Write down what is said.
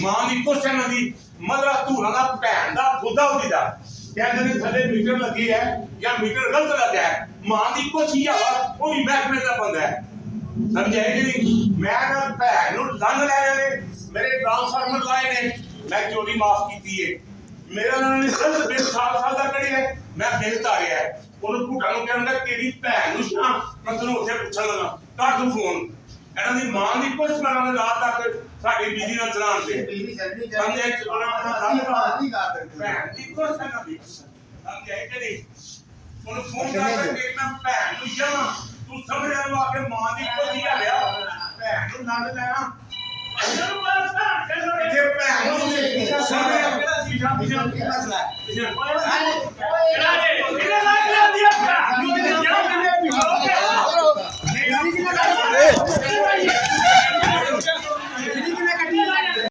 ਮਾਂ ਦੀ ਕੁਛ ਇਹਨਾਂ ਦੀ ਮਦਰਾ ਧੂਰਾ ਦਾ ਭੈਣ ਦਾ ਖੁਦਾ ਉਹਦੀ ਦਾ ਕਹਿੰਦੇ ਨੇ ਥੱਲੇ ਮੀਟਰ ਲੱਗੇ ਹੈ ਜਾਂ ਮੀਟਰ ਗਲਤ ਲੱਗਾ ਹੈ ਮਾਂ ਦੀ ਕੁਛ ਹੀ ਆਵਾ ਉਹ ਵੀ ਮਹਿਕਮੇ ਦਾ ਬੰਦਾ ਹੈ ਸਮਝਿਆ ਕਿ ਨਹੀਂ ਮੈਂ ਤਾਂ ਭੈਣ ਨੂੰ ਲੰਘ ਲੈ ਜਾਣੇ ਮੇਰੇ ਟ੍ਰਾਂਸਫਾਰਮਰ ਲਾਏ ਨੇ ਮੈਂ ਚੋਰੀ ਮਾਫ ਕੀਤੀ ਹੈ ਮੇਰਾ ਉਹਨਾਂ ਨੇ ਸਿਰਫ ਬਿੱਲ ਸਾਲ ਦਾ ਕੜਿਆ ਮੈਂ ਬਿੱਲ ਤਾਰਿਆ ਉਹਨੂੰ ਭੁੱਟਾ ਨੂੰ ਕਹਿੰਦਾ ਤੇਰੀ ਭੈਣ ਨੂੰ ਸ਼ਾਮ ਮੈਂ ਤੈਨੂੰ ਉੱਥੇ ਪੁੱਛਣ ਲੱਗਾ ਕਰ ਤੂੰ ਫੋਨ ਇਹਨਾਂ ਦੀ ਮਾਂ ਦੀ ਕੁਛ ਮਰਾਂ ਦੇ ਰਾਤ ਤੱਕ ਸਾਡੀ ਬੀਜੀ ਨਾਲ ਚਲਾਉਣ ਤੇ ਸਮਝਿਆ ਭੈਣ ਦੀ ਕੁਛ ਨਾ ਦੀ ਸਮਝਿਆ ਕਿ ਨਹੀਂ ਉਹਨੂੰ ਫੋਨ ਕਰਕੇ ਮੈਂ ਭੈਣ ਨੂੰ ਜਾਵਾਂ ਤੂੰ ਸਮਝਿਆ ਨੂੰ ਆ ਕੇ ਮਾਂ ਦੀ ਕੁਛ ਹੀ ਲਿਆ ਭੈਣ ਨੂੰ ਨੰਦ ਲੈਣਾ ਜੇ ਭੈਣ ਨੂੰ ਸਮਝਿਆ ਕਿਹੜਾ ਸੀ ਜਾਂ